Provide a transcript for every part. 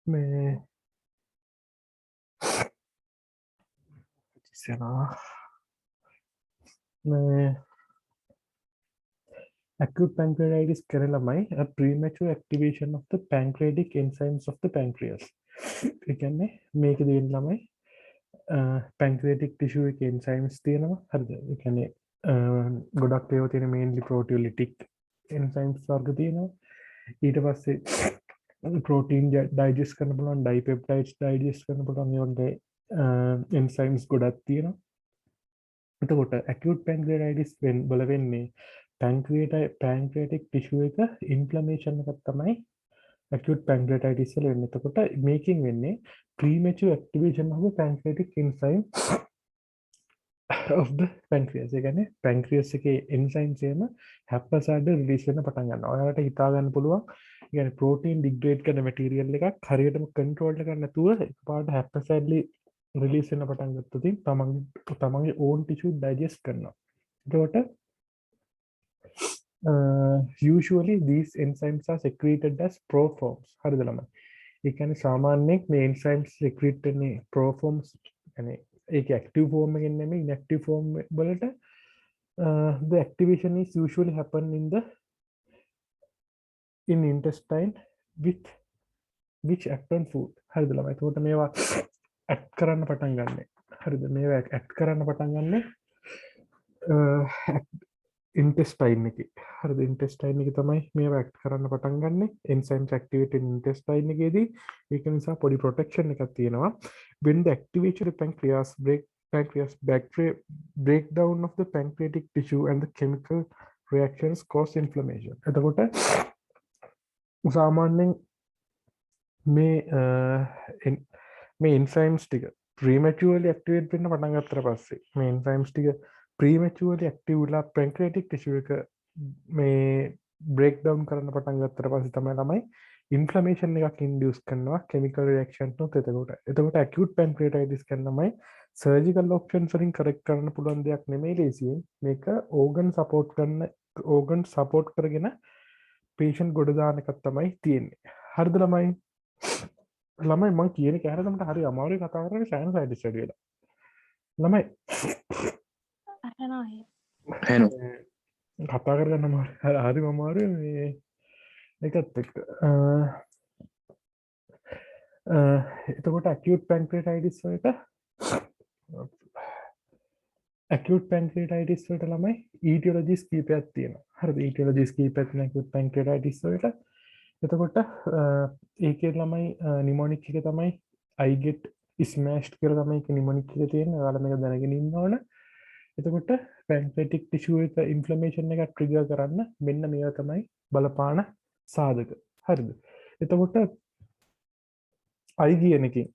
මේ මේ acute pancreatitis කරන ළමයි a premature activation of the pancreatic enzymes of the pancreas. ඒ කියන්නේ මේක දෙන ළමයි pancreatic tissue එකේ enzymes තියෙනවා. හරිද? ඒ කියන්නේ ගොඩක් ඒවා තියෙන mainly proteolytic enzymes වර්ග තියෙනවා. ඊට පස්සේ protein digest කරන්න පුළුවන් dipeptides digest කරන්න පුළුවන් ඒ වගේ enzymes ගොඩක් තියෙනවා. එතකොට acute pancreatitis වල වෙන්නේ pancreatic tissue එක inflammation එකක් තමයි acute pancreatitis වල වෙන්නේ. එතකොට මේකෙන් වෙන්නේ premature activation of the pancreatic enzyme of the pancreas. ඒ කියන්නේ pancreas එකේ enzymes එම haphazardly release වෙන්න පටන් ගන්නවා. ඔයාලට හිතා ගන්න පුළුවන්. ඒ කියන්නේ protein degrade කරන material එකක් හරියටම control එක ගන්න නැතුව එකපාරට haphazardly release වෙන්න පටන් ගත්තොත් තමන්ගේ own tissue digest කරනවා. එතකොට usually these enzymes are secreted as proforms. හරිද ළමයි? ඒ කියන්නේ සාමාන්‍යයෙන් මේ enzymes secrete වෙන්නේ proforms يعني ඒක active form එකෙන් නෙමෙයි inactive form වලට the activation is usually happen in intestine with which act on food. හරිද ළමයි? එතකොට මේවා act කරන්න පටන් ගන්නෙ. හරිද? මේවා act කරන්න පටන් ගන්නෙ intestine එකේ. හරිද? intestine එකේ තමයි මේවා act කරන්න පටන් ගන්නෙ. enzymes activate in intestine එකේදී ඒක නිසා පොඩි protection එකක් තියෙනවා. When the activation of pancreas breakdown of the pancreatic tissue and the chemical reactions cause inflammation. එතකොට සාමාන්‍යයෙන් මේ enzymes ටික prematurely activate වෙන්න පටන් ගත්තට පස්සේ මේ enzymes ටික prematurely active වෙලා pancreatic tissue එක මේ breakdown කරන්න පටන් ගත්තට පස්සේ තමයි ළමයි inflammation එකක් induce කරනවා chemical reaction උත් එතකොට acute pancreatitis කියන ළමයි surgical options වලින් correct කරන්න පුළුවන් දෙයක් නෙමෙයි ලේසියෙන් මේක organ support කරගෙන patient ගොඩ දාන එකක් තමයි තියෙන්නේ. හරිද ළමයි? ළමයි මං කියන එක හරියට මට හරි අමාරුයි කතා කරන්නේ sinusitis වැඩි වෙලා. ළමයි කතා කරගන්න අමාරුයි. හරිම අමාරුයි මේ එකත් එක්ක. එතකොට acute pancreatitis වලට ළමයි etiologies කීපයක් තියෙනවා. හරිද? etiologies කීපයක් තියෙනවා acute pancreatitis වලට. එතකොට ඒකේ ළමයි pneumonic එක තමයි I get smashed කියලා තමයි ඒක pneumonic එක තියෙන්නේ. ඔයාලා මේක දැනගෙන ඉන්න ඕන. එතකොට pancreatic tissue එක inflammation එක trigger කරන්න මෙන්න මේවා තමයි බලපාන සාධක. හරිද? එතකොට I කියන එකෙන්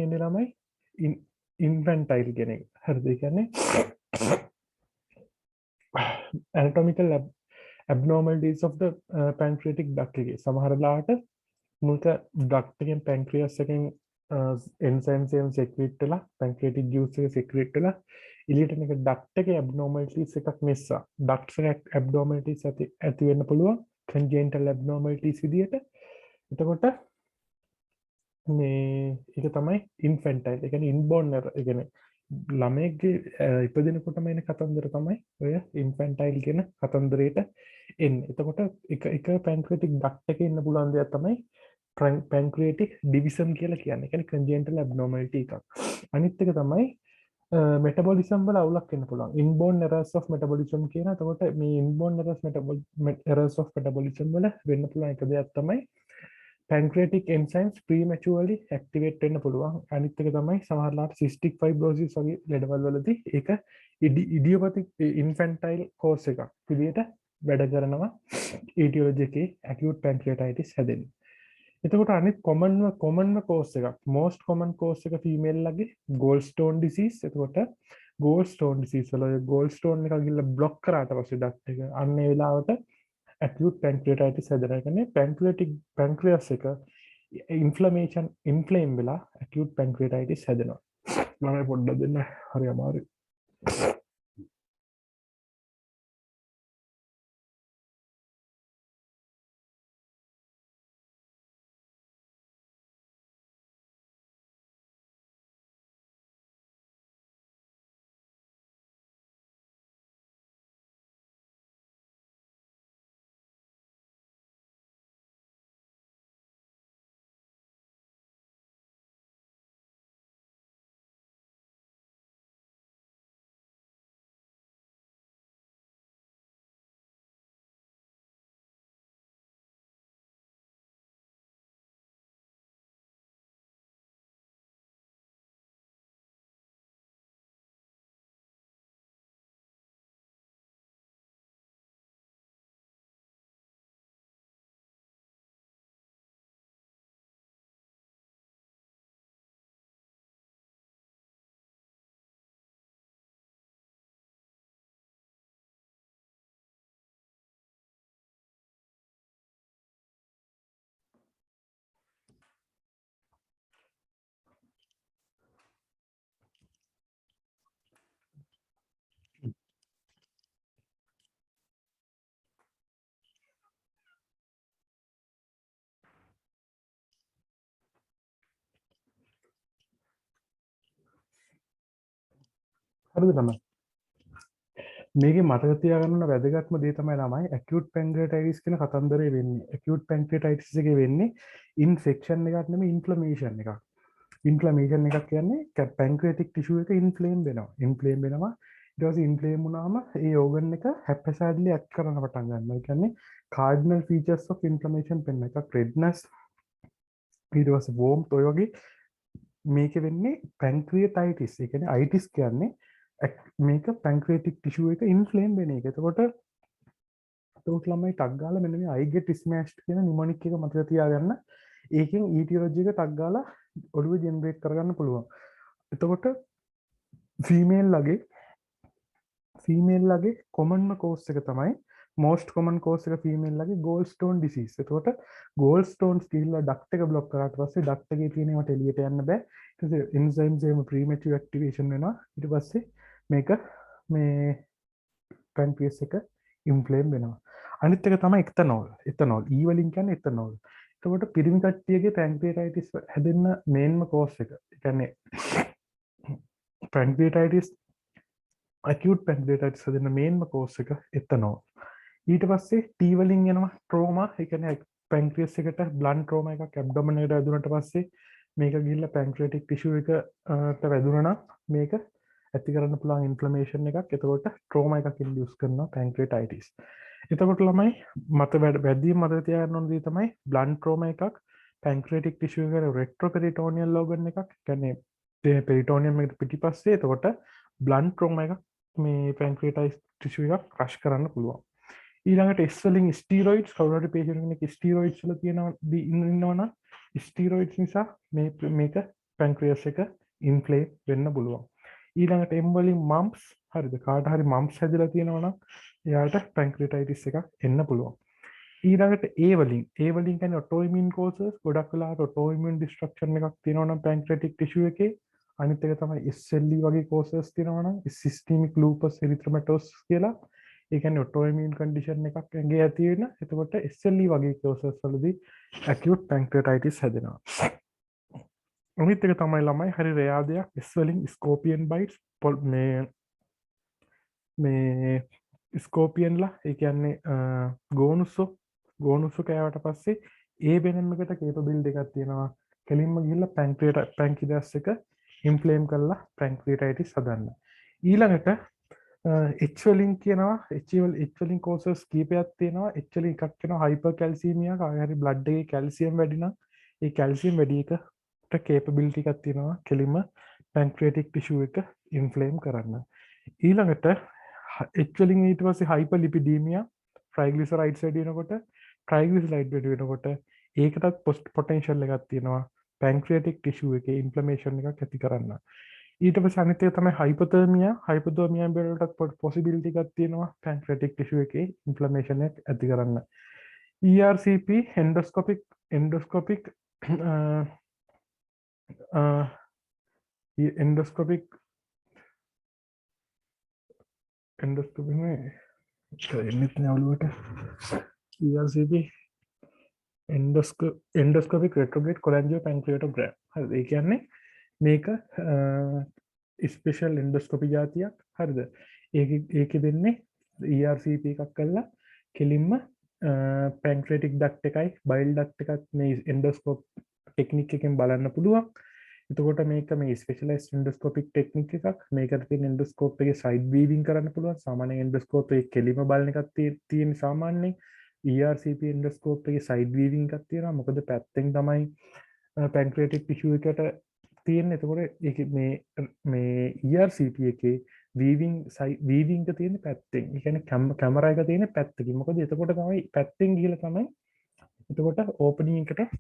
එන්නේ ළමයි infantile කියන එක. හරිද? ඒ කියන්නේ anatomical abnormalities of the pancreatic duct එකේ සමහර ලාට මුලක duct එකෙන් pancreas එකෙන් enzymes secrete වෙලා pancreatic juice එක secrete වෙලා එළියට මේක duct එකේ abnormalities එකක් නිසා duct එකේ abnormalities ඇති වෙන්න පුළුවන් congenital abnormalities විදියට. එතකොට මේ ඒක තමයි infantile. ඒ කියන්නේ inborn error. ඒ කියන්නේ ළමයෙක්ගේ ඉපදිනකොටම එන කතන්දර තමයි ඔය infantile කියන කතන්දරේට එන්නේ. එතකොට එක pancreatic duct එකේ ඉන්න පුළුවන් දෙයක් තමයි pancreatic division කියලා කියන්නේ. ඒ කියන්නේ congenital abnormality එකක්. අනිත් එක තමයි metabolism වල අවුලක් වෙන්න පුළුවන්. inborn errors of metabolism කියන. එතකොට මේ inborn errors of metabolism වල වෙන්න පුළුවන් එක දෙයක් තමයි pancreatic enzymes prematurely activate වෙන්න පුළුවන්. අනිත් එක තමයි සමහරවිට cystic fibrosis වගේ ලෙඩවල් වලදී ඒක idiopathic infantile cause එකක් විදිහට වැඩ කරනවා etiology එකේ acute pancreatitis හැදෙන්නේ. එතකොට අනිත් common cause එකක් most common cause එක female ලගේ gallstone disease. එතකොට gallstone disease වල gallstone එක ගිහලා block කරාට පස්සේ duct එක අන්න ඒ වෙලාවට acute pancreatitis හැදෙනවා. pancreas එක inflame වෙලා acute pancreatitis හැදෙනවා. මම පොඩ්ඩක් දෙන්න හරි අමාරුයි. හරිද ළමයි? මේකේ මතක තියාගන්න වැදගත්ම දේ තමයි ළමයි acute pancreatitis කියන කතන්දරේ වෙන්නේ. acute pancreatitis එකේ වෙන්නේ infection එකක් නෙමෙයි inflammation එකක්. inflammation එකක් කියන්නේ pancreatic tissue එක inflame වෙනවා. inflame වෙනවා. ඊට පස්සේ inflame වුණාම ඒ organ එක haphazardly act කරන්න පටන් ගන්නවා. ඒ කියන්නේ cardinal features of inflammation පෙන්න එකක් redness ඊට පස්සේ warmth ඔය වගේ මේක වෙන්නේ pancreatitis. ඒ කියන්නේ itis කියන්නේ මේක pancreatic tissue එක inflame වෙන එක. එතකොට ළමයි ටක් ගාලා මෙන්න මේ I get smashed කියන mnemonic එක මතක තියාගන්න. ඒකෙන් etiology එක ටක් ගාලා ඔළුවේ ජෙනරේට් කරගන්න පුළුවන්. එතකොට ෆීමේල් ලගේ කොමන්ම කෝස් එක තමයි most common cause එක ෆීමේල් ලගේ gallstone disease. එතකොට gallstones ගිහිල්ලා duct එක block කරාට පස්සේ duct එකේ තියෙන ඒවාට එළියට යන්න බෑ. ඊට පස්සේ enzymes එහෙම premature activation වෙනවා. ඊට පස්සේ මේක මේ pancreas එක inflame වෙනවා. අනිත් එක තමයි ethanol. E වලින් කියන්නේ ethanol. එතකොට පිරිමි කට්ටියගේ pancreatitis හැදෙන්න මේන්ම cause එක. ඒ කියන්නේ pancreatitis acute pancreatitis හැදෙන්න මේන්ම cause එක ethanol. ඊට පස්සේ T වලින් එනවා trauma. ඒ කියන්නේ pancreas එකට blunt trauma එකක් abdomen එකට වැදුනට පස්සේ මේක ගිහිල්ලා pancreatic tissue එකට වැදුනා නම් මේක ඇති කරන්න පුළුවන් inflammation එකක්. එතකොට trauma එකක් induce කරනවා pancreatitis. එතකොට ළමයි වැඩිම මතක තියාගන්න ඕන දේ තමයි blunt trauma එකක් pancreatic tissue එකට retroperitoneal organ එකක්. කියන්නේ peritoneum එකට පිටිපස්සේ. එතකොට blunt trauma එකක් මේ pancreatitis tissue එකක් crush කරන්න පුළුවන්. ඊළඟට S වලින් ස්ටීරොයිඩ්ස් කවුරු හරි patient කෙනෙක් ස්ටීරොයිඩ්ස් වල ඉන්නවනම් ස්ටීරොයිඩ්ස් නිසා මේක pancreas එක inflame වෙන්න පුළුවන්. ඊළඟට M වලින් mumps හරිද කාට හරි mumps හැදලා තියෙනවා නම් එයාට pancreatitis එකක් එන්න පුළුවන්. ඊළඟට A වලින් කියන්නේ autoimmune causes ගොඩක් වෙලාවට autoimmune destruction එකක් තියෙනවා නම් pancreatic tissue එකේ. අනිත් එක තමයි SLE වගේ causes තියෙනවා නම් systemic lupus erythematosus කියලා. ඒ කියන්නේ autoimmune condition එකක් ඇඟේ ඇති වෙන. එතකොට SLE වගේ causes වලදී acute pancreatitis හැදෙනවා. අනිත් එක තමයි ළමයි හරි රෙයාර් දෙයක් S වලින් scorpion bites මේ ස්කෝපියන්ලා ඒ කියන්නේ ගෝනුස්සෝ කෑවට පස්සේ ඒ වෙනම එකට කේපබිලිටි එකක් තියෙනවා. කෙලින්ම ගිහිල්ලා pancreas එක inflame කරලා pancreatitis හදන්න. ඊළඟට H වලින් කියනවා H වලින් causes කීපයක් තියෙනවා. H වලින් එකක් කියනවා hypercalcemia. කාගේ හරි blood එකේ calcium වැඩි නම් ඒ calcium වැඩි එකට capability එකක් තියෙනවා කෙලින්ම pancreatic tissue එක inflame කරන්න. ඊළඟට H වලින් ඊට පස්සේ hyperlipidemia triglycerides වැඩි වෙනකොට triglyceride වැඩි වෙනකොට ඒකටත් potential එකක් තියෙනවා pancreatic tissue එකේ inflammation එකක් ඇති කරන්න. ඊට පස්සේ අනිත් එක තමයි hypothermia වලට possibility එකක් තියෙනවා pancreatic tissue එකේ inflammation එක ඇති කරන්න. ERCP endoscopic endoscopy में එන්නෙත් නෑ ඔළුවට ERCP endoscopic retrograde cholangiopancreatogram. හරිද? ඒ කියන්නේ මේක ස්පෙෂල් endoscopy જાතියක්. හරිද? ඒකෙ දෙන්නේ ERCP එකක් කරලා කෙලින්ම pancreatic duct එකයි bile duct එකත් මේ endoscope technique එකෙන් බලන්න පුළුවන්. එතකොට මේක මේ ස්පෙෂලායිස්ඩ් endoscopic technique එකක්. මේකට තියෙන endoscope එකේ side viewing කරන්න පුළුවන්. සාමාන්‍යයෙන් endoscope එකේ කෙලිම බලන එකක් තියෙන සාමාන්‍යයෙන් ERCP endoscope එකේ side viewing එකක් තියෙනවා. මොකද පැත්තෙන් තමයි pancreatic tissue එකට තියෙන්නේ. එතකොට ඒක මේ ERCP එකේ weaving එක තියෙන පැත්තෙන්. ඒ කියන්නේ කැමරා එක තියෙන පැත්තකින්. මොකද එතකොට තමයි පැත්තෙන් ගිහලා තමයි එතකොට opening එකට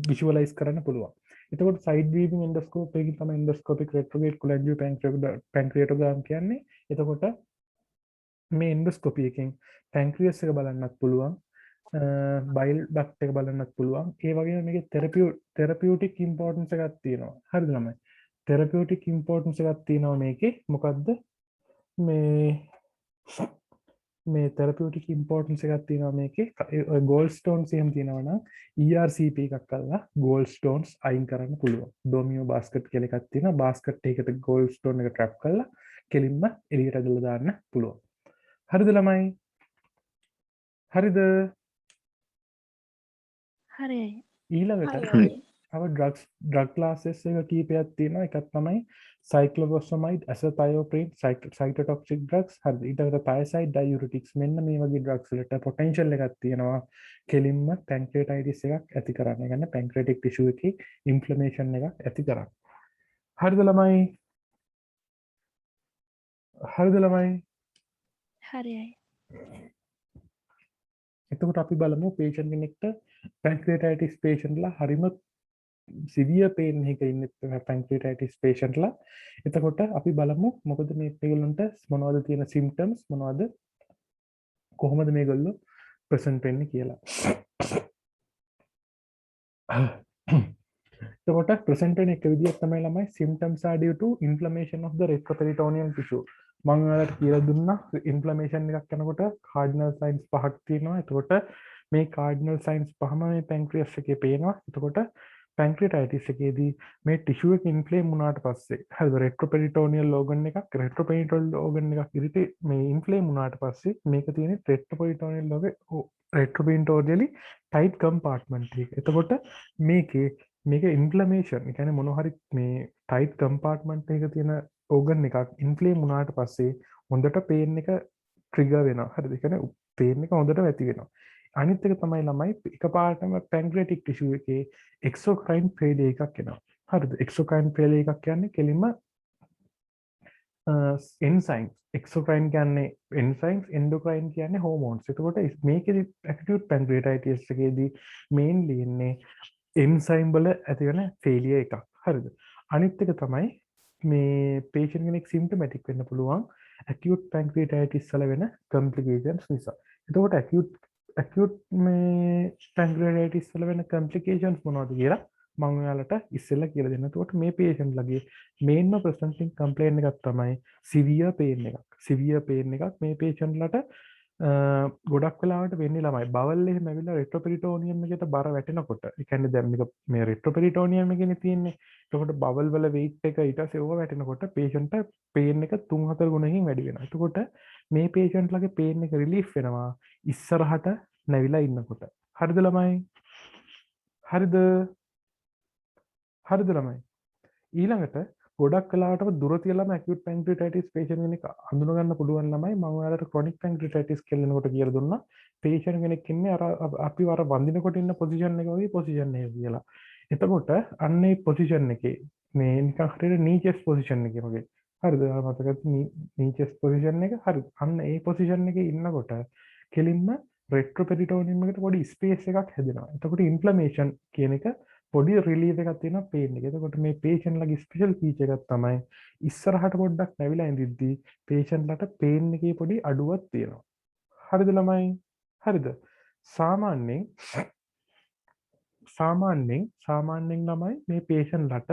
visualize කරන්න පුළුවන්. එතකොට side viewing endoscope එකකින් තමයි endoscopic retrograde cholangiopancreatogram කියන්නේ. එතකොට මේ endoscopy එකෙන් pancreas එක බලන්නත් පුළුවන්, bile duct එක බලන්නත් පුළුවන්. ඒ වගේම මේකේ therapeutic importance එකක් තියෙනවා. හරිද ළමයි? therapeutic importance එකක් තියෙනවා මේකේ. මොකද්ද? මේ therapeutic importance එකක් තියෙනවා මේකේ. gallstones එහෙම තියෙනවා නම් ERCP එකක් කරලා gallstones අයින් කරන්න පුළුවන්. domino basket කියලා එකක් තියෙනවා. basket එකකට gallstone එක trap කරලා කෙලින්ම එළියට ඇදලා දාන්න පුළුවන්. හරිද ළමයි? හරිද? හරියි. ඊළඟට තව ඩ්‍රග් ක්ලාසස් එක කීපයක් තියෙනවා. එකක් තමයි සයික්ලොබොසමයිඩ්, ඇසෙතයෝප්‍රින්, සයිටොටොක්සික් ඩ්‍රග්ස්. හරිද? ඊට තයසයිඩ්, ඩයුරිටික්ස් මෙන්න මේ වගේ ඩ්‍රග්ස් වලට පොටෙන්ෂල් එකක් තියෙනවා. කෙලින්ම පැන්ක්‍රියටයිටිස් එකක් ඇති කරන්න. ඒ කියන්නේ පැන්ක්‍රියටික් ටිෂු එකේ ඉන්ෆ්ලමේෂන් එකක් ඇති කරන්න. හරිද ළමයි? හරිද ළමයි? හරියි. එතකොට අපි බලමු පේෂන් කෙනෙක්ට පැන්ක්‍රියටයිටිස් පේෂන්ට්ලා හරිම සිවියර් පේන් එකක ඉන්න පැන්ක්‍රියටයිටිස් පේෂන්ට්ලා. එතකොට අපි බලමු මොකද මේ ඒගොල්ලන්ට මොනවද තියෙන සිම්ප්ටම්ස්, මොනවද කොහොමද මේගොල්ලෝ ප්‍රසන්ට් වෙන්නේ කියලා. එතකොට ප්‍රසන්ට් වෙන එක විදියක් තමයි ළමයි symptoms are due to inflammation of the retroperitoneal tissue. මම ඔයාලට කියලා දුන්නා ඉන්ෆ්ලමේෂන් එකක් යනකොට කාඩිනල් සයින්ස් පහක් තියෙනවා. එතකොට මේ කාඩිනල් සයින්ස් පහම මේ පැන්ක්‍රියස් එකේ පේනවා. එතකොට පැන්ක්‍රියටයිටිස් එකේදී මේ ටිෂුව එක ඉන්ෆ්ලේම් වුණාට පස්සේ හරිද රෙට්‍රොපෙරිටෝනියල් ඕගන් එකක් රෙට්‍රොපෙරිටෝනියල් ඕගන් එකක් ඉරිටේ මේ ඉන්ෆ්ලේම් වුණාට පස්සේ මේක තියෙන රෙට්‍රොපෙරිටෝනියල් රෙට්‍රොපෙරිටෝනියලි ටයිට් කම්පාර්ට්මන්ට් එක. එතකොට මේකේ මේක ඉන්ෆ්ලමේෂන් කියන්නේ මොන හරි මේ ටයිට් කම්පාර්ට්මන්ට් එකක තියෙන ඕගන් එකක් ඉන්ෆ්ලේම් වුණාට පස්සේ හොඳට පේන් එක ට්‍රිගර් වෙනවා. හරිද? ඒ කියන්නේ පේන් එක හොඳට වැති වෙනවා. අනිත් එක තමයි ළමයි එකපාරටම පැන්ක්‍රියටික් ටිෂු එකේ එක්සෝක්‍රයින් ෆේලියර් එකක් එනවා. හරිද? එක්සෝක්‍රයින් ෆේලියර් එකක් කියන්නේ කෙලින්ම එන්සයිම්ස්. එක්සෝක්‍රයින් කියන්නේ එන්සයිම්ස්, එන්ඩෝක්‍රයින් කියන්නේ හෝමෝන්ස්. එතකොට මේකෙදි ඇකියුට් පැන්ක්‍රියටයිටිස් එකේදී මේන්ලි ඉන්නේ එන්සයිම් වල ඇතිවන ෆේලියර් එකක්. හරිද? අනිත් එක තමයි මේ පේෂන් කෙනෙක් සිම්පටමැටික් වෙන්න පුළුවන් ඇකියුට් පැන්ක්‍රියටයිටිස් වල වෙන කම්ප්ලිකේෂන්ස් නිසා. එතකොට ඇකියුට් මේ පැන්ක්‍රියටයිටිස් වල වෙන කම්ප්ලිකේෂන්ස් මොනවද කියලා මම ඔයාලට ඉස්සෙල්ලා කියලා දෙන්න. එතකොට මේ පේෂන්ට්ලගේ මේන්ම ප්‍රසන්ටිං කම්ප්ලේන් එකක් තමයි සිවියර් පේන් එකක්. සිවියර් පේන් එකක් මේ පේෂන්ට්ලට ගොඩක් වෙලාවට වෙන්නේ ළමයි බවල් එහෙම ඇවිල්ලා රෙට්‍රොපෙරිටෝනියම් එකට බර වැටෙනකොට. ඒ කියන්නේ දැන් මේ රෙට්‍රොපෙරිටෝනියම් එකනේ තියෙන්නේ. එතකොට බවල් වල weight එක ඊට පස්සේ ඕව වැටෙනකොට patient pain එක 3-4 ගුණකින් වැඩි වෙනවා. එතකොට මේ patient ලගේ pain එක relief වෙනවා ඉස්සරහට නැවිලා ඉන්නකොට. හරිද ළමයි? හරිද? හරිද ළමයි? ඊළඟට ගොඩක් කලාටම දුර තියලාම acute pancreatitis patient කෙනෙක් හඳුන ගන්න පුළුවන් ළමයි මම ඔයාලට chronic pancreatitis කියලානකොට කියලා දුන්නා patient කෙනෙක් ඉන්නේ අර අපි අර වඳිනකොට ඉන්න position එක වගේ position එක කියලා. එතකොට අන්න ඒ position එකේ මේ නිකන් හරියට knee chest position එකේ වගේ. හරිද? මතකද knee chest position එක? හරි. අන්න ඒ position එකේ ඉන්නකොට කෙලින්ම retroperitoneum එකට පොඩි space එකක් හැදෙනවා. එතකොට inflammation කියන එක පොඩි රිලීව් එකක් තියෙනවා පේන් එක. එතකොට මේ patient ලගේ ස්පෙෂල් ෆීචර් එකක් තමයි ඉස්සරහට පොඩ්ඩක් නැවිලා ඉඳිද්දී patient ලට පේන් එකේ පොඩි අඩුවක් තියෙනවා. හරිද ළමයි? හරිද? සාමාන්‍යයෙන් ළමයි මේ patient ලට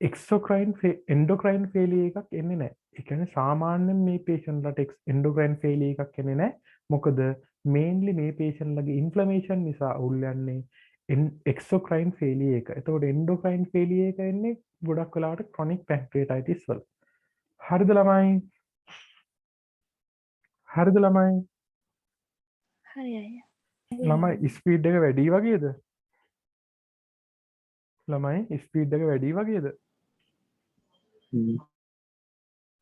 එක්සෝක්‍රයින් එන්ඩෝක්‍රයින් ෆේලියර් එකක් එන්නේ නැහැ. ඒ කියන්නේ සාමාන්‍යයෙන් මේ patient ලට එන්ඩෝක්‍රයින් ෆේලියර් එකක් එන්නේ නැහැ. මොකද මේන්ලි මේ patient ලගේ ඉන්ෆ්ලමේෂන් නිසා අවුල් යන්නේ එක්සෝක්‍රයින් ෆේලියර් එක. එතකොට එන්ඩෝක්‍රයින් ෆේලියර් එක එන්නේ ගොඩක් වෙලාවට ක්‍රොනික් පැන්ක්‍රියටයිටිස් වල. හරිද ළමයි? හරිද ළමයි? හරියි. ළමයි ස්පීඩ් එක වැඩි වගේද? ළමයි ස්පීඩ් එක වැඩි වගේද?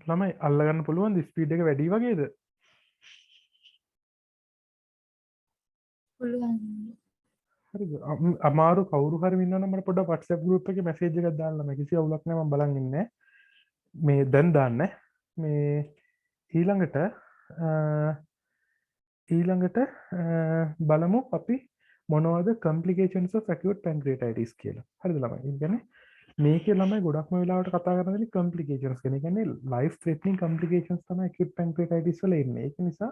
ළමයි අල්ලගන්න පුළුවන්ද ස්පීඩ් එක වැඩි වගේද? පුළුවන්. හරිද? අමාරු කවුරු හරි ඉන්නවනම් මට පොඩ්ඩක් WhatsApp group එකේ message එකක් දාන්න ළමයි. කිසි අවුලක් නැහැ මම බලන් ඉන්නේ. මේ දැන් දාන්න. මේ ඊළඟට බලමු අපි මොනවද complications of acute pancreatitis කියලා. හරිද ළමයි? ඒ කියන්නේ මේකේ ළමයි ගොඩක්ම වෙලාවට කතා කරන්නේ complications ගැන. ඒ කියන්නේ life threatening complications තමයි acute pancreatitis වල එන්නේ. ඒක නිසා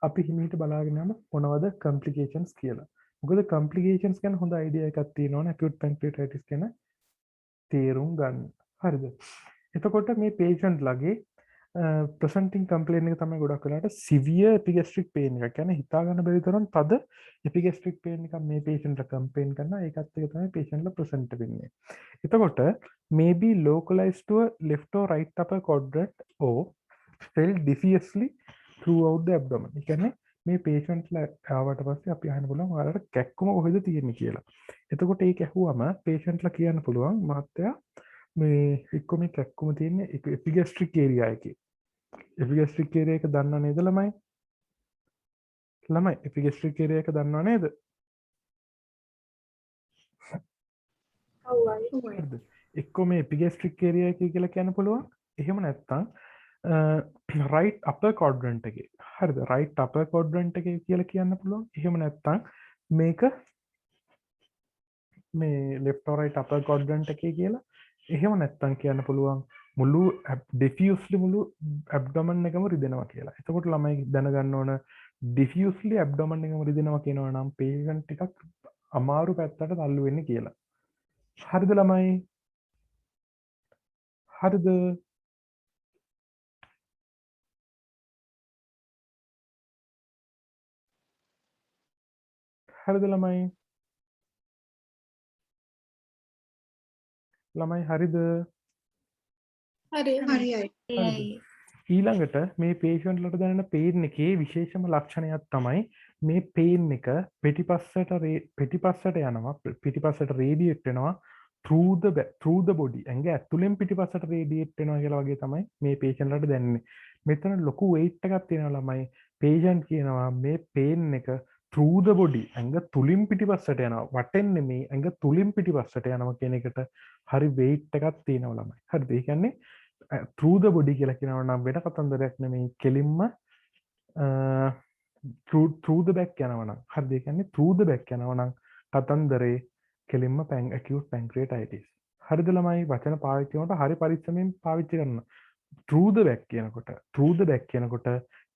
අපි හිමීට බලාගෙන යමු මොනවද complications කියලා. මොකද complications ගැන හොඳ idea එකක් තියෙනවනේ acute pancreatitis ගැන තේරුම් ගන්න. හරිද? එතකොට මේ patient ලගේ ප්‍රසන්ටිං කම්පලේන් එක තමයි ගොඩක් වෙලාට සිවියර් එපිගැස්ට්‍රික් පේන් එකක්. කියන්නේ හිතා ගන්න බැරි තරම් තද එපිගැස්ට්‍රික් පේන් එකක් මේ patient ලා කම්ප්ලේන් කරනවා. ඒකත් එක තමයි patient ලා ප්‍රසන්ට් වෙන්නේ. එතකොට maybe localized to a left or right upper quadrant or felt diffusely throughout the abdomen. ඒ කියන්නේ මේ patient ලා ආවට පස්සේ අපි අහන්න පුළුවන් ඔයාලට කැක්කුම කොහෙද තියෙන්නේ කියලා. එතකොට ඒක ඇහුවම patient ලා කියන්න පුළුවන් මහත්තයා මේ එක්ක මේ කැක්කුම තියෙන්නේ එපිගැස්ට්‍රික් ඒරියා එකේ. එපිගැස්ට්‍රික් ඒරියා එක දන්නව නේද ළමයි? ළමයි එපිගැස්ට්‍රික් ඒරියා එක දන්නව නේද? හරිද? එක්ක මේ එපිගැස්ට්‍රික් ඒරියා එක කියලා කියන්න පුළුවන්. එහෙම නැත්නම් right upper quadrant එකේ. හරිද? right upper quadrant එකේ කියලා කියන්න පුළුවන්. එහෙම නැත්නම් මේක මේ left or right upper quadrant එකේ කියලා. එහෙම නැත්නම් කියන්න පුළුවන් මුළු diffusely මුළු abdomen එකම රිදෙනවා කියලා. එතකොට ළමයි දැනගන්න ඕන diffusely abdomen එකම රිදෙනවා කියනවා නම් patient ටිකක් අමාරු පැත්තට තල්ලු වෙන්නේ කියලා. හරිද ළමයි? හරිද? හරිද ළමයි? ළමයි හරිද? හරියයි. ඊළඟට මේ patient ලට දැනෙන pain එකේ විශේෂම ලක්ෂණයක් තමයි මේ pain එක පිටිපස්සට යනවා පිටිපස්සට radiate වෙනවා through the body. ඇඟ ඇතුලෙන් පිටිපස්සට radiate වෙනවා කියලා වගේ තමයි මේ patient ලට දැනෙන්නේ. මෙතන ලොකු weight එකක් තියෙනවා ළමයි. patient කියනවා මේ pain එක through the body ඇඟ තුලින් පිටිපස්සට යනවා. වටෙන් නෙමෙයි ඇඟ තුලින් පිටිපස්සට යනවා කියන එකට හරි weight එකක් තියෙනවා ළමයි. හරිද? ඒ කියන්නේ through the body කියලා කියනවා නම් වෙන කතන්දරයක් නෙමෙයි කෙලින්ම through the back යනවා නම් හරිද? ඒ කියන්නේ through the back යනවා නම් කතන්දරේ කෙලින්ම acute pancreatitis. හරිද ළමයි? වචන පාවිච්චි කරනකොට හරි පරිස්සමෙන් පාවිච්චි කරන්න. through the back කියනකොට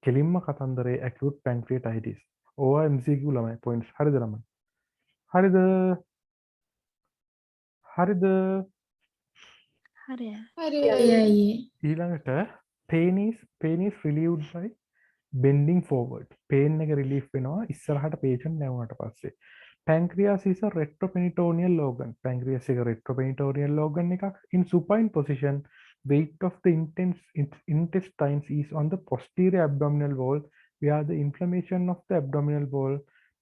කෙලින්ම කතන්දරේ acute pancreatitis. ඕවා MCQ ළමයි points. හරිද ළමයි? හරිද? හරිද? හරියයි. ඊළඟට pain is relieved by bending forward. pain එක relief වෙනවා ඉස්සරහට patient නැවුනට පස්සේ. pancreas is a retroperitoneal organ. pancreas එක retroperitoneal organ එකක්. in supine position weight of the intestines is on the posterior abdominal wall where the inflammation of the abdominal wall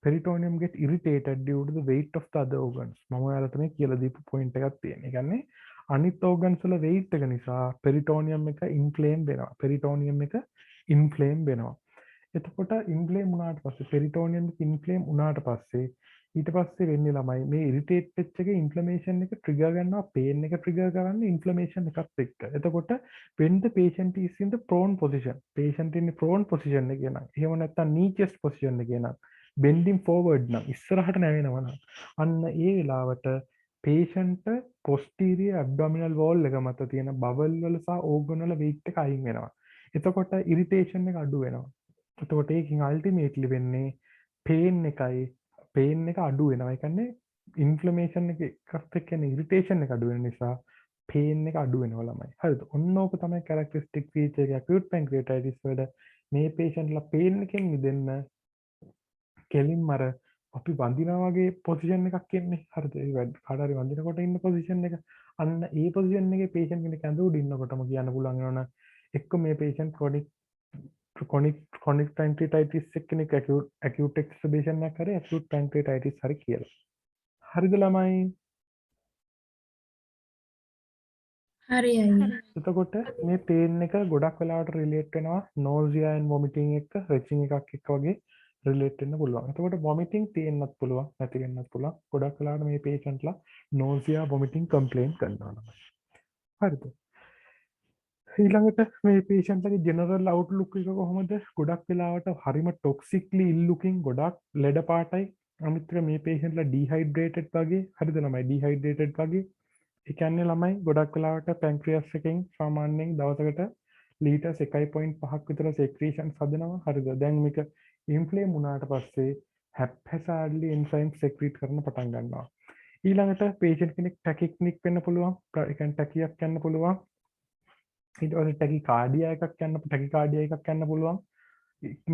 peritoneum get irritated due to the weight of the other organs. මම ඔයාලට මේ කියලා දීපු point එකක් තියෙනවා. ඒ කියන්නේ අනිත් organs වල weight එක නිසා peritoneum එක inflame වෙනවා. peritoneum එක inflame වෙනවා. එතකොට inflame වුණාට පස්සේ peritoneum එක inflame වුණාට පස්සේ ඊට පස්සේ වෙන්නේ ළමයි මේ irritate වෙච්ච එක inflammation එක trigger ගන්නවා pain එක trigger කරන්නේ inflammation එකත් එක්ක. එතකොට when the patient is in the prone position patient in the prone position එකේ නම් එහෙම නැත්නම් knee chest position එකේ නම් bending forward නම් ඉස්සරහට නැවෙනවා නම් අන්න ඒ වෙලාවට patient posterior abdominal wall එක මත තියෙන bowel වල සහ organ වල weight එක අයින් වෙනවා. එතකොට irritation එක අඩු වෙනවා. එතකොට ඒකින් ultimately වෙන්නේ pain එක අඩු වෙනවා. ඒ කියන්නේ inflammation එක එකත් එක්ක යන irritation එක අඩු වෙන නිසා pain එක අඩු වෙනවා ළමයි. හරිද? ඔන්න ඕක තමයි characteristic feature එක acute pancreatitis වල මේ patient ලා pain එකෙන් මිදෙන්න කෙලින්ම අර අපි වඳිනා වගේ පොසිෂන් එකක් එන්නේ. හරිද? ඒ කාට හරි වඳිනකොට ඉන්න පොසිෂන් එක. අන්න ඒ පොසිෂන් එකේ patient කෙනෙක් ඇඳ උඩ ඉන්නකොටම කියන්න පුළුවන් වෙනවා එක්ක මේ patient chronic pancreatitis එක්කෙනෙක් acute exacerbation එකක් හරි acute pancreatitis හරි කියලා. හරිද ළමයි? හරියයි. එතකොට මේ pain එක ගොඩක් වෙලාවට relate වෙනවා nausea and vomiting එක්ක retching එකක් එක්ක වගේ relate වෙන්න පුළුවන්. එතකොට vomiting තියෙන්නත් පුළුවන් නැති වෙන්නත් පුළුවන්. ගොඩක් වෙලාවට මේ patient ලා nausea vomiting complaint කරනවා ළමයි. හරිද? ඊළඟට මේ patient ලගේ general outlook එක කොහොමද? ගොඩක් වෙලාවට හරිම toxically ill looking ගොඩක් ලෙඩ පාටයි. අනිත් එක මේ patient ලා dehydrated වගේ. හරිද ළමයි? dehydrated වගේ. ඒ කියන්නේ ළමයි ගොඩක් වෙලාවට පැන්ක්‍රියස් එකෙන් සාමාන්‍යයෙන් දවසකට ලීටර්ස් 1.5ක් විතර secretions හදනවා. හරිද? දැන් මේක inflame වුණාට පස්සේ haphazardly enzymes secrete කරන්න පටන් ගන්නවා. ඊළඟට patient කෙනෙක් tachypneic වෙන්න පුළුවන්. ඒ කියන්නේ tachyයක් යන්න පුළුවන්. ඊට පස්සේ ටැකිකාඩියා එකක් යන්න ටැකිකාඩියා එකක් යන්න පුළුවන්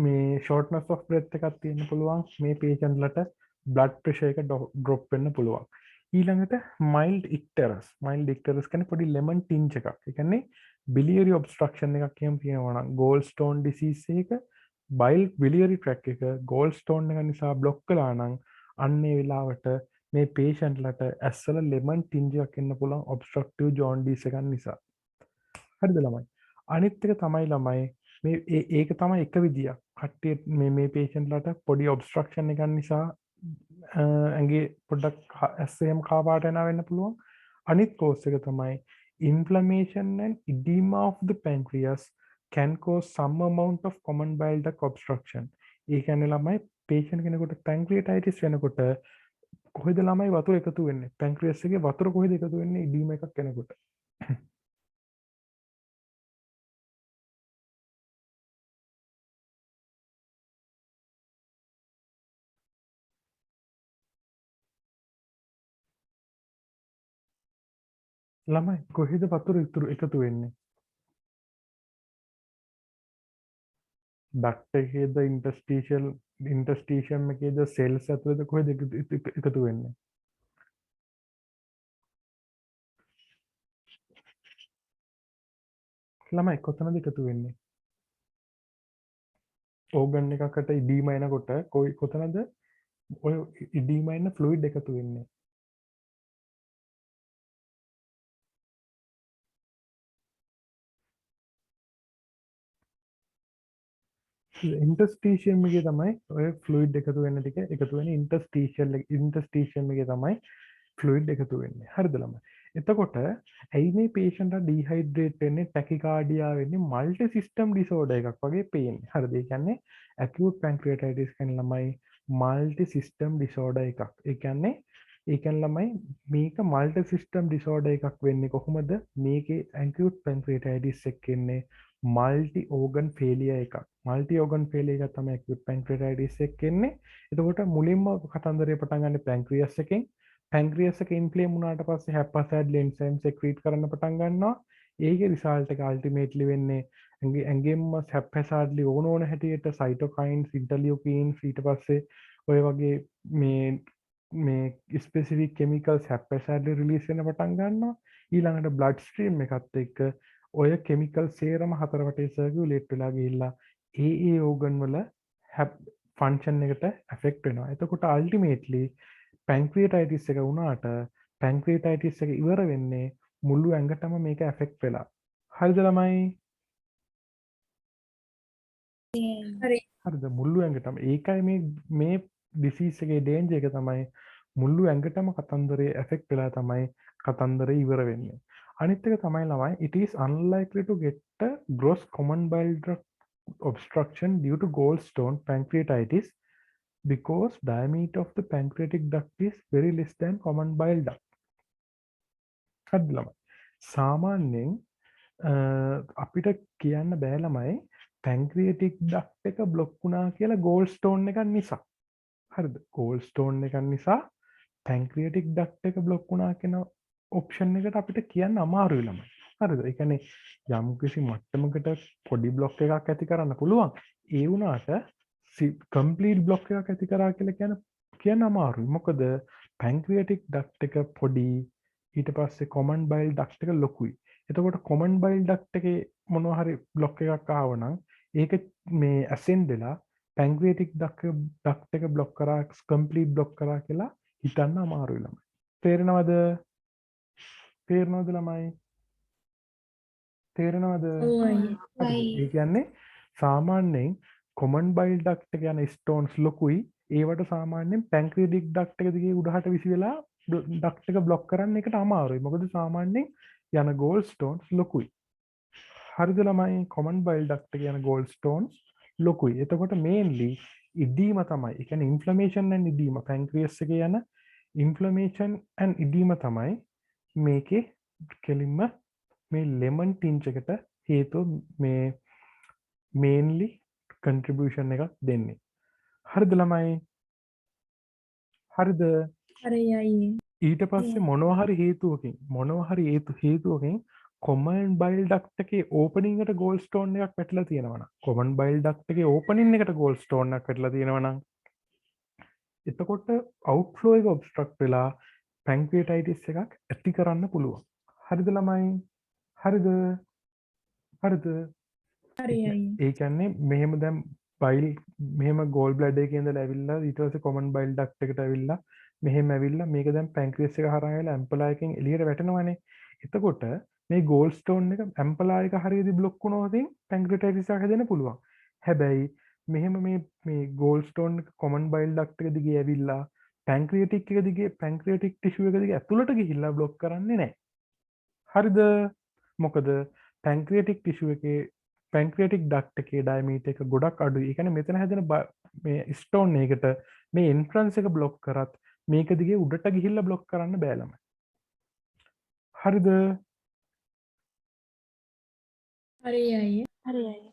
මේ ෂෝට්නස් ඔෆ් බ්‍රෙත් එකක් තියෙන්න පුළුවන් මේ පේෂන්ට්ලට බ්ලඩ් ප්‍රෙෂර් එක ඩ්‍රොප් වෙන්න පුළුවන් ඊළඟට මයිල්ඩ් ඉක්ටරස් කියන්නේ පොඩි ලෙමන් ටින්ජ් එකක් ඒ කියන්නේ බිලියරි ඔබ්ස්ට්‍රක්ෂන් එකක් එහෙම තියෙනවා නම් ගෝල් ස්ටෝන් ඩිසීස් එක බිලියරි ට්‍රැක් එක ගෝල් ස්ටෝන් එක නිසා බ්ලොක් කළා නම් අන්නේ වෙලාවට මේ පේෂන්ට්ලට ඇස්වල ලෙමන් ටින්ජ් එකක් එන්න පුළුවන් ඔබ්ස්ට්‍රක්ටිව් ජොන්ඩිස් එකක් නිසා හරිද ළමයි අනිත් එක තමයි ළමයි මේ ඒක තමයි එක විදියක් කට්ටිය මේ පේෂන්ට්ලට පොඩි ඔබ්ස්ට්‍රක්ෂන් එකක් නිසා ඇඟේ පොඩ්ඩක් ඇස් එහෙම කාපාට යනවා වෙන්න පුළුවන් අනිත් කෝස් එක තමයි inflammation and edema of the pancreas can cause some amount of common bile duct obstruction ඒ කියන්නේ ළමයි patient කෙනෙකුට pancreatitis වෙනකොට කොහෙද ළමයි වතුර එකතු වෙන්නේ pancreas එකේ වතුර කොහෙද එකතු වෙන්නේ edema එකක් වෙනකොට ළමයි කොහෙද වතුර එකතු වෙන්නේ ඩක්ට් එකේද ඉන්ටර්ස්ටිෂියම් එකේද සෙල්ස් ඇතුළේද කොහෙද එකතු වෙන්නේ ළමයි කොතනද එකතු වෙන්නේ ඕගන් එකකට ඉදීම එනකොට කොතනද ඔය ඉදීම එන්න ෆ්ලුයිඩ් එකතු වෙන්නේ ඉන්ටර්ස්ටිෂියම් එකේ තමයි ඔය ෆ්ලුයිඩ් එකතු වෙන ටික එකතු වෙන ඉන්ටර්ස්ටිෂියම් එකේ තමයි ෆ්ලුයිඩ් එකතු වෙන්නේ හරිද ළමයි එතකොට ඇයි මේ patient ඩීහයිඩ්‍රේට් වෙන්නේ ටැකිකාඩියා වෙන්නේ මල්ටි සිස්ටම් ඩිසෝඩර් එකක් වගේ පේන්නේ හරිද ඒ කියන්නේ acute pancreatitis කියන ළමයි මල්ටි සිස්ටම් ඩිසෝඩර් එකක් ඒ කියන්නේ ළමයි මේක මල්ටි සිස්ටම් ඩිසෝඩර් එකක් වෙන්නේ කොහොමද මේකේ acute pancreatitis එක ඉන්නේ මල්ටි ඕගන් ෆේලියර් එකක් මල්ටි ඕගන් ෆේලියර් එක තමයි acute pancreatitis එක එන්නේ එතකොට මුලින්ම කතන්දරේ පටන් ගන්න pancreas එකෙන් pancreas එක ඉන්ෆ්ලේම් වුණාට පස්සේ hepatocyte enzyme secrete කරන්න පටන් ගන්නවා ඒකේ result එක ultimately වෙන්නේ ඇඟෙන්ම hepatocyte ඕන හැටියට cytokines interleukins ඊට පස්සේ ඔය වගේ මේ specific chemicals hepatocyte release වෙන්න පටන් ගන්නවා ඊළඟට blood stream එකත් එක්ක ඔය කෙමිකල් සේරම හතර වටේ සර්කියුලේට් වෙලා ගිහිල්ලා ඒ ඕගන් වල ෆන්ක්ෂන් එකට ඇෆෙක්ට් වෙනවා. එතකොට අල්ටිමේට්ලි පැන්ක්‍රියටයිටිස් එක වුණාට පැන්ක්‍රියටයිටිස් එක ඉවර වෙන්නේ මුළු ඇඟටම මේක ඇෆෙක්ට් වෙලා. හරිද ළමයි? හරිද මුළු ඇඟටම. ඒකයි මේ ඩිසීස් එකේ ඩේන්ජර් එක තමයි මුළු ඇඟටම කතන්දරේ ඇෆෙක්ට් වෙලා තමයි කතන්දරේ ඉවර වෙන්නේ. අනිත් එක තමයි ළමයි it is unlikely to get a gross common bile duct obstruction due to gallstone pancreatitis because diameter of the pancreatic duct is very less than common bile duct. හරිද ළමයි? සාමාන්‍යයෙන් අපිට කියන්න බෑ ළමයි pancreatic duct එක බ්ලොක් වුණා කියලා gallstone එකක් නිසා. හරිද? gallstone එකක් නිසා pancreatic duct එක බ්ලොක් වුණා කියන ඔප්ෂන් එකට අපිට කියන්න අමාරුයි ළමයි. හරිද? ඒ කියන්නේ යම් කිසි මට්ටමකට පොඩි බ්ලොක් එකක් ඇති කරන්න පුළුවන්. ඒ වුණාට කම්ප්ලීට් බ්ලොක් එකක් ඇති කරා කියලා කියන්න අමාරුයි. මොකද පැන්ක්‍රියටික් ඩක්ට් එක පොඩි ඊට පස්සේ කොමන් බයිල් ඩක්ට් එක ලොකුයි. එතකොට කොමන් බයිල් ඩක්ට් එකේ මොනවා හරි බ්ලොක් එකක් ආවනම් ඒක මේ ඇසෙන්ඩ් වෙලා පැන්ක්‍රියටික් ඩක්ට් එක බ්ලොක් කරා කම්ප්ලීට් බ්ලොක් කරා කියලා හිතන්න අමාරුයි ළමයි. තේරෙනවද? තේරෙනවද ළමයි? තේරෙනවද? ඒ කියන්නේ සාමාන්‍යයෙන් කොමන් බයිල් ඩක්ට් එක යන ස්ටෝන්ස් ලොකුයි. ඒවට සාමාන්‍යයෙන් පැන්ක්‍රියටික් ඩක්ට් එක දිගේ උඩහට විසි වෙලා ඩක්ට් එක බ්ලොක් කරන්න එකට අමාරුයි. මොකද සාමාන්‍යයෙන් යන ගෝල් ස්ටෝන්ස් ලොකුයි. හරිද ළමයි? කොමන් බයිල් ඩක්ට් එක යන ගෝල් ස්ටෝන්ස් ලොකුයි. එතකොට මේන්ලි ඉදීම තමයි. ඒ කියන්නේ ඉන්ෆ්ලමේෂන් ඇන්ඩ් ඉදීම පැන්ක්‍රියස් එකේ යන ඉන්ෆ්ලමේෂන් ඇන්ඩ් ඉදීම තමයි මේකේ කෙලින්ම මේ ලෙමන් ටින්ච් එකට හේතුව මේ මේන්ලි කන්ට්‍රිබියුෂන් එකක් දෙන්නේ. හරිද ළමයි? හරිද? හරි අයියේ. ඊට පස්සේ මොනවා හරි හේතුවකින් කොමන් බයිල් ඩක්ට් එකේ ඕපනින් එකට ගෝල් ස්ටෝන් එකක් වැටලා තියෙනවා නම් කොමන් බයිල් ඩක්ට් එකේ ඕපනින් එකට ගෝල් ස්ටෝන් එකක් වැටලා තියෙනවා නම් එතකොට අවුට්ෆ්ලෝ එක ඔබ්ස්ට්‍රක්ට් වෙලා පැන්ක්‍රියටයිටිස් එකක් ඇති කරන්න පුළුවන්. හරිද ළමයි? හරිද? හරිද? හරි අයියා. ඒ කියන්නේ මෙහෙම දැන් බයිල් මෙහෙම ගෝල් බ්ලැඩර් එකේ ඉඳලා ඇවිල්ලා ඊට පස්සේ කොමන් බයිල් ඩක්ට් එකට ඇවිල්ලා මෙහෙම ඇවිල්ලා මේක දැන් පැන්ක්‍රියස් එක හරහා ඇවිල්ලා ඇම්පලා එකෙන් එළියට වැටෙනවානේ. එතකොට මේ ගෝල් ස්ටෝන් එක ඇම්පලා එක හරියදී බ්ලොක් වුණොත් පැන්ක්‍රියටයිටිස් එකක් හැදෙන්න පුළුවන්. හැබැයි මෙහෙම මේ ගෝල් ස්ටෝන් එක කොමන් බයිල් ඩක්ට් එක දිගේ ඇවිල්ලා පැන්ක්‍රියටික් එක දිගේ පැන්ක්‍රියටික් ටිෂුව එක දිගේ ඇතුළට ගිහිල්ලා බ්ලොක් කරන්නේ නැහැ. හරිද? මොකද පැන්ක්‍රියටික් ටිෂුව එකේ පැන්ක්‍රියටික් ඩක්ට් එකේ ඩයමීටර් එක ගොඩක් අඩුයි. ඒ කියන්නේ මෙතන හැදෙන මේ ස්ටෝන් එකකට මේ එන්ට්‍රන්ස් එක බ්ලොක් කරත් මේක දිගේ උඩට ගිහිල්ලා බ්ලොක් කරන්න බෑ ළමයි. හරිද? හරි අයියා. හරි අයියා.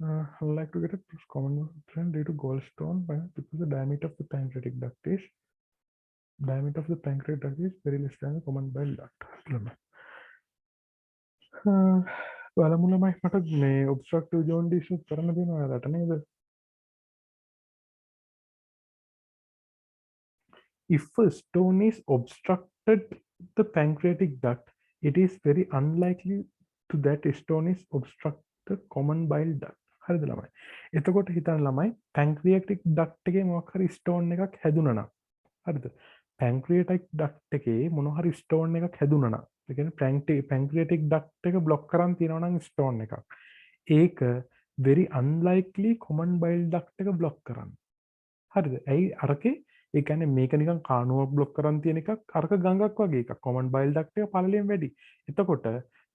I'd like to get a common trend due to gallstone because the diameter of the pancreatic duct is very less than the common bile duct. බලමු ළමයි මට මේ obstructive jaundice කරන්න දෙනවා ඔයාලට නේද? If a stone is obstructed the pancreatic duct, it is very unlikely to that stone is obstruct the common bile duct. හරිද ළමයි? එතකොට හිතන්න ළමයි pancreatic duct එකේ මොකක් හරි stone එකක් හැදුනා නම් හරිද? pancreatic duct එකේ මොන හරි stone එකක් හැදුනා නම් ඒ කියන්නේ pancreatic duct එක block කරන් තියනවා නම් stone එකක්. ඒක very unlikely common bile duct එක block කරන්න. හරිද? ඇයි අරකේ ඒ කියන්නේ මේක නිකන් කානුවක් බ්ලොක් කරන් තියෙන එකක් අරක ගඟක් වගේ එකක් කොමන් බයිල් ඩක්ට් එක පළලෙන් වැඩි. එතකොට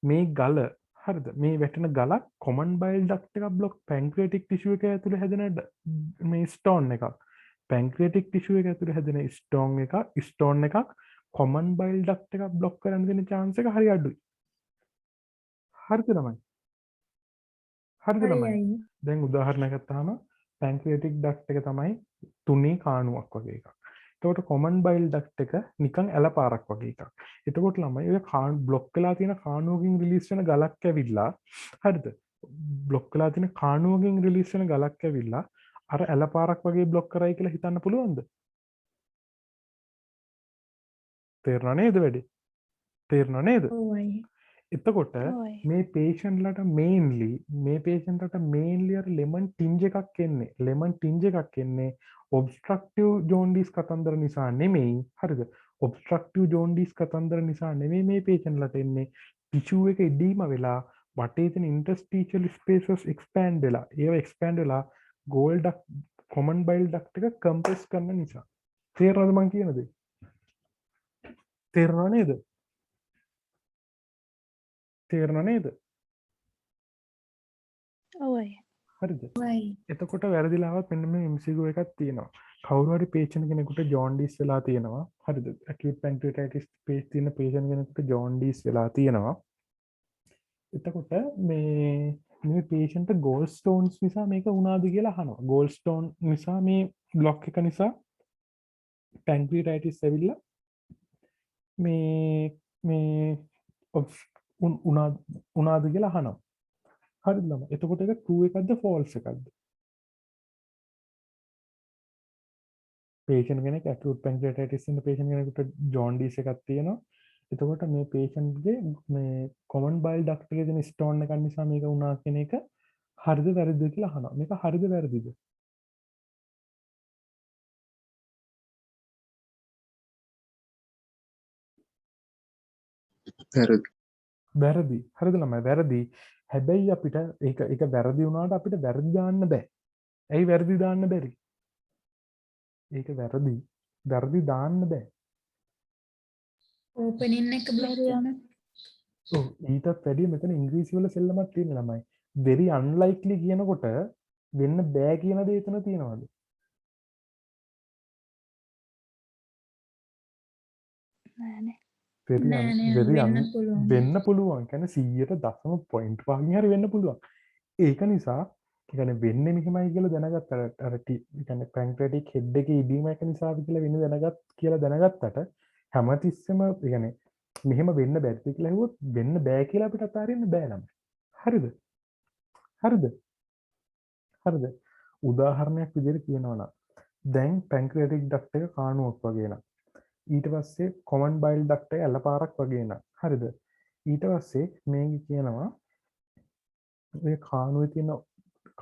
මේ ගල හරිද මේ වැටෙන ගලක් කොමන් බයිල් ඩක්ට් එකක් බ්ලොක් පැන්ක්‍රියටික් ටිෂුව එක ඇතුලේ හැදෙන මේ ස්ටෝන් එකක් පැන්ක්‍රියටික් ටිෂුව එක ඇතුලේ හැදෙන ස්ටෝන් එකක් කොමන් බයිල් ඩක්ට් එකක් බ්ලොක් කරන්න දෙන chance එක හරි අඩුයි. හරිද ළමයි? හරිද ළමයි? දැන් උදාහරණයක් ගත්තාම පැන්ක්‍රියටික් ඩක්ට් එක තමයි තුනේ කානුවක් වගේ එකක්. එතකොට කොමන් බයිල් ඩක්ට් එක නිකන් ඇලපාරක් වගේ එකක්. එතකොට ළමයි ඔය බ්ලොක් වෙලා තියෙන කානුවකින් රිලීස් වෙන ගලක් ඇවිල්ලා හරිද? බ්ලොක් වෙලා තියෙන කානුවකින් රිලීස් වෙන ගලක් ඇවිල්ලා අර ඇලපාරක් වගේ බ්ලොක් කරයි කියලා හිතන්න පුළුවන්ද? තේරුණා නේද වැඩි? තේරුණා නේද? ඔව් අයියා. එතකොට මේ පේෂන්ට්ලට මේන්ලි අර ලෙමන් ටින්ජ් එකක් එන්නේ. ලෙමන් ටින්ජ් එකක් එන්නේ ඔබ්ස්ට්‍රක්ටිව් ජෝන්ඩිස් කතන්දර නිසා නෙමෙයි. හරිද? ඔබ්ස්ට්‍රක්ටිව් ජෝන්ඩිස් කතන්දර නිසා නෙමෙයි මේ පේෂන්ට්ලට එන්නේ. ටිෂුව එක ඉදීම වෙලා වටේ තියෙන ඉන්ටර්ස්ටිෂියල් ස්පේසස් එක්ස්පෑන්ඩ් වෙලා ඒව එක්ස්පෑන්ඩ් වෙලා ගෝල් ඩක්ට් කොමන් බයිල් ඩක්ට් එක කම්ප්‍රෙස් කරන නිසා. තේරෙනවද මං කියන දේ? තේරෙනව නේද? තේරෙනව නේද? ඔව් අයියා. හරිද? ඔව්. එතකොට වැරදිලාවත් මෙන්න මේ MCQ එකක් තියෙනවා. කවුරු හරි patient කෙනෙකුට jaundice වෙලා තියෙනවා. හරිද? acute pancreatitis තියෙන patient කෙනෙකුට jaundice වෙලා තියෙනවා. එතකොට මේ patient gallstones නිසා මේක වුණාද කියලා අහනවා. gallstone නිසා මේ block එක නිසා pancreatitis ඇවිල්ලා මේ උනාද කියලා අහනවා. හරිද ළමයි? එතකොට ඒක true එකක්ද false එකක්ද? patient කෙනෙක් acute pancreatitis ඉන්න patient කෙනෙකුට jaundice එකක් තියෙනවා. එතකොට මේ patient ගේ මේ common bile duct එකේ තියෙන stone එකක් නිසා මේක වුණා කියන එක හරිද වැරදිද කියලා අහනවා. මේක හරිද වැරදිද? වැරදි. හරිද ළමයි? වැරදි. හැබැයි අපිට ඒක වැරදි වුණාට අපිට වැරදි දාන්න බෑ. ඇයි වැරදි දාන්න බැරි? ඒක වැරදි. වැරදි දාන්න බෑ. ඕපනින් එක බ්ලොක් කරන. ඔව් ඊටත් වැඩිය මෙතන ඉංග්‍රීසි වල සෙල්ලමක් තියෙන ළමයි. very unlikely කියනකොට වෙන්න බෑ කියන දේ එතන තියෙනවද? නෑනේ. වෙන්න පුළුවන්. කියන්නේ 100.5 හරි වෙන්න පුළුවන්. ඒක නිසා කියන්නේ වෙන්නේ මෙහෙමයි කියලා දැනගත්තට අර කියන්නේ පැන්ක්‍රියටික් හෙඩ් එකේ ඉදීම එක නිසා කියලා වෙන්නේ කියලා දැනගත්තට හැමතිස්සෙම කියන්නේ මෙහෙම වෙන්න බැරිද කියලා ඇහුවොත් වෙන්න බෑ කියලා අපිට අතාරින්න බෑ ළමයි. හරිද? හරිද? හරිද? උදාහරණයක් විදිහට කියනවා නම් දැන් පැන්ක්‍රියාටික් ඩක්ට් එක කාණුවක් වගේ නම් ඊට පස්සේ කොමන් බයිල් ඩක්ට් එක ඇලපාරක් වගේ නම් හරිද? ඊට පස්සේ මේක කියනවා මේ කාණුවේ තියෙන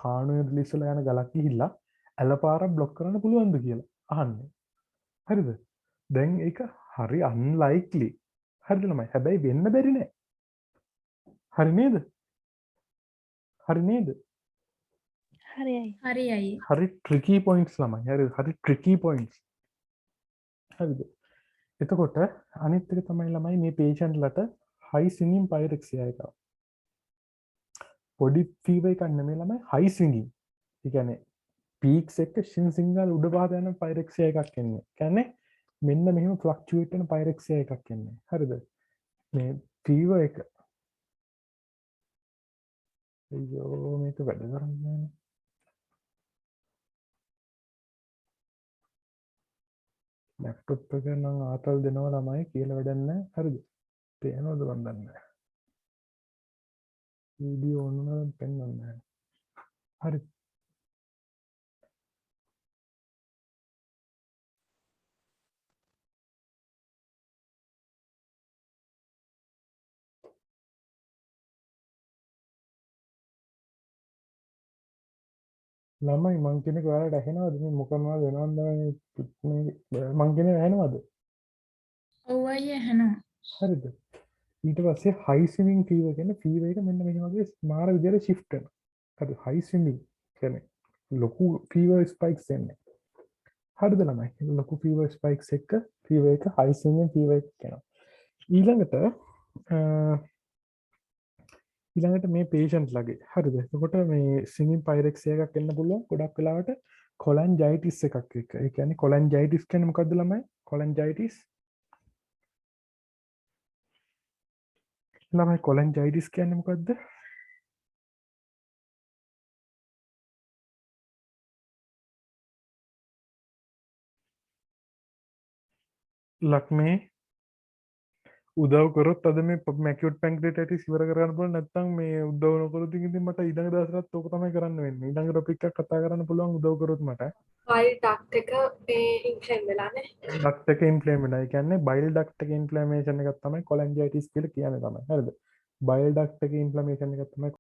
කාණුවේ රිලීස් වෙලා යන ගලක් ගිහිල්ලා ඇලපාරක් බ්ලොක් කරන්න පුළුවන්ද කියලා අහන්නේ. හරිද? දැන් ඒක හරි අන්ලයික්ලි. හරිද ළමයි? හැබැයි වෙන්න බැරි නෑ. හරි නේද? හරි නේද? හරියි. හරි අයියේ. හරි ට්‍රිකී පොයින්ට්ස් ළමයි. හරි ට්‍රිකී පොයින්ට්ස්. හරිද? එතකොට අනිත් එක තමයි ළමයි මේ පේෂන්ට්ලට හයි ස්විංගින් පයිරෙක්සියා එක. පොඩි ෆීවර් එකක් නෙමෙයි ළමයි හයි ස්විංගින්. ඒ කියන්නේ පීක්ස් එක ෂින් සිංගල් උඩ පහත යන පයිරෙක්සියා එකක් එන්නේ. කියන්නේ මෙන්න මෙහෙම ෆ්ලක්චුවේට් වෙන පයිරෙක්සියා එකක් එන්නේ. හරිද? මේ ෆීවර් එක අයියෝ මේක වැඩ කරන්නේ නැහැ. ලැප්ටොප් එක නම් ආතල් දෙනවා ළමයි කියලා වැඩක් නැහැ. හරිද? පේනවද මන් දන්නේ නැහැ. වීඩියෝ ඕන නම් පෙන්වන්න නැහැ. හරි. ළමයි මං කෙනෙක් ඔයාලට ඇහෙනවද මේ මොකක්ද වෙනවද මේ මං කෙනෙක් ඇහෙනවද? ඔව් අයියේ ඇහෙනවා. හරිද? ඊට පස්සේ හයි ස්විමින් ෆීවර් කියන්නේ ෆීවර් එක මෙන්න මේ වගේ මාර විදියට shift වෙනවා. හරි හයි ස්විමින් කියන්නේ ලොකු ෆීවර් ස්පයික්ස් එන්නේ. හරිද ළමයි? ලොකු ෆීවර් ස්පයික්ස් එක ෆීවර් එක හයි ස්විමින් ෆීවර් එක කියනවා. ඊළඟට මේ පේෂන්ට් ලගේ හරිද? එතකොට මේ ස්විමින් පයිරෙක්සියා එකක් එන්න පුළුවන් ගොඩක් වෙලාවට කොලන්ජයිටිස් එකක් එක්ක. ඒ කියන්නේ කොලන්ජයිටිස් කියන්නේ මොකද්ද ළමයි? කොලන්ජයිටිස් ළමයි කොලන්ජයිටිස් කියන්නේ මොකද්ද? ලක්මේ උදව් කරොත් අද මේ මැකියුට් පැන්ක්‍රියටයිටිස් ඉවර කරන්න පුළුවන් නැත්නම් මේ උදව් නොකරොත් ඉතින් මට ඊළඟ දවසටත් ඕක තමයි කරන්න වෙන්නේ. ඊළඟ ටොපික් එකක් කතා කරන්න පුළුවන් උදව් කරොත් මට. බයිල් ඩක්ට් එක ඉන්ෆ්ලේම් වෙලානේ. ඩක්ට් එක ඉන්ෆ්ලේම් වෙනවා. ඒ කියන්නේ බයිල් ඩක්ට් එක ඉන්ෆ්ලැමේෂන් එකක් තමයි කොලන්ජයිටිස් කියලා කියන්නේ තමයි. හරිද? බයිල් ඩක්ට් එක ඉන්ෆ්ලැමේෂන් එකක් තමයි